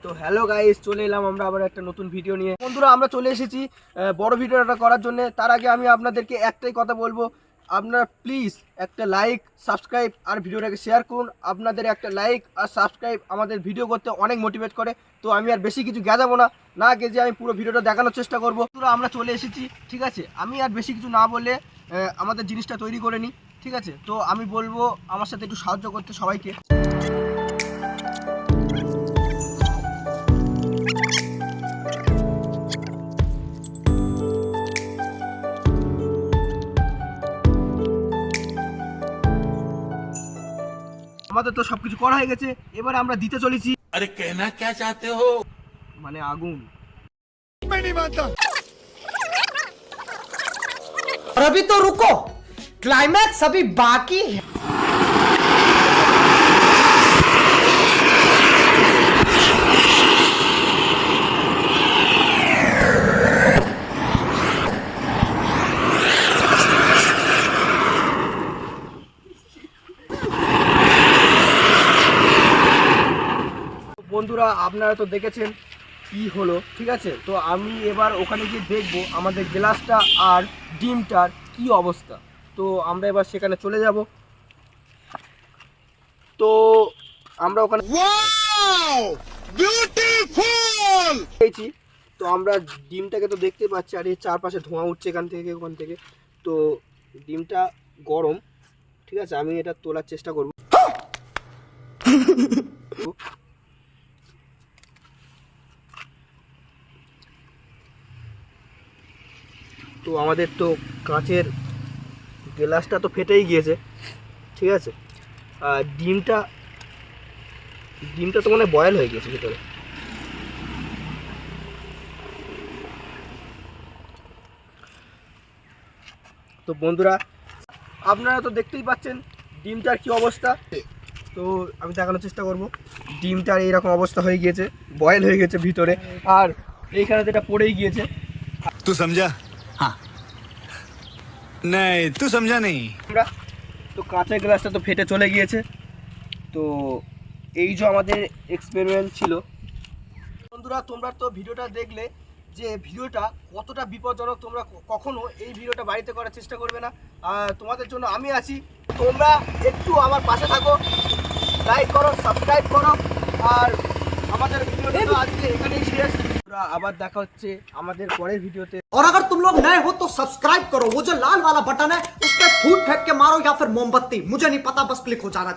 তো hello guys, চলে এলাম আমরা আবার একটা নতুন ভিডিও নিয়ে। বন্ধুরা, আমরা চলে এসেছি বড় ভিডিওটা করার জন্য। তার আগে আমি আপনাদেরকে একটাই কথা বলবো, আপনারা প্লিজ একটা লাইক, সাবস্ক্রাইব আর ভিডিওটাকে শেয়ার করুন। আপনাদের একটা লাইক আর সাবস্ক্রাইব আমাদের ভিডিও করতে অনেক মোটিভেট করে। তো আমি আর বেশি কিছু গেজাবো না গেজে আমি পুরো ভিডিওটা দেখানোর চেষ্টা করবো। বন্ধুরা, আমরা চলে এসেছি, ঠিক আছে। আমি আর বেশি কিছু না বলে আমাদের জিনিসটা তৈরি করে নিই, ঠিক আছে। তো আমি বলবো আমার সাথে একটু সাহায্য করতে সবাইকে। আমাদের তো সবকিছু করা হয়ে গেছে, এবার আমরা দিতে চলেছি। अरे कहना क्या चाहते हो? মানে আগুন। मैं नहीं मानता। और अभी तो रुको, क्लाइमैक्स अभी बाकी है। বন্ধুরা, আপনারা তো দেখেছেন কি হলো, ঠিক আছে। তো আমি এবার ওখানে গিয়ে দেখবো আমাদের গ্লাসটা আর ডিমটার কি অবস্থা। তো আমরা এবার সেখানে চলে যাব। তো আমরা ওখানে পেয়েছি। তো আমরা ডিমটাকে তো দেখতে পাচ্ছি, আর এই চারপাশে ধোঁয়া উঠছে এখান থেকে ওখান থেকে। তো ডিমটা গরম, ঠিক আছে। আমি এটা তোলার চেষ্টা করব। তো আমাদের তো কাঁচের গ্লাসটা তো ফেটেই গিয়েছে, ঠিক আছে। আর ডিমটা তো মানে বয়েল হয়ে গেছে ভিতরে। তো বন্ধুরা, আপনারা তো দেখতেই পাচ্ছেন ডিমটার কি অবস্থা। তো আমি দেখানোর চেষ্টা করব। ডিমটার এইরকম অবস্থা হয়ে গিয়েছে, বয়েল হয়ে গেছে ভিতরে, আর এইখানে যেটা পড়েই গিয়েছে। तू समझा? हाँ। नहीं, तू समझा नहीं। আমরা তো কাঁচের গ্লাসটা তো ফেটে চলে গিয়েছে। তো এই যে আমাদের এক্সপেরিমেন্ট ছিল। বন্ধুরা, তোমরা তো ভিডিওটা দেখলে যে ভিডিওটা কতটা বিপজ্জনক। তোমরা কখনো এই ভিডিওটা বাড়িতে করার চেষ্টা করবে না। আর তোমাদের জন্য আমি আছি, তোমরা একটু আমার পাশে থাকো, লাইক করো, সাবস্ক্রাইব করো। আর আমাদের ভিডিওটা তো আজকে এখানেই শেষ। আবার দেখা হচ্ছে আমাদের পরের ভিডিওতে। और अगर तुम लोग नए हो तो सब्सक्राइब करो, वो जो लाल वाला बटन है उस पर फूट फेंक के मारो या फिर मोमबत्ती, मुझे नहीं पता, बस क्लिक हो जाना चाहिए।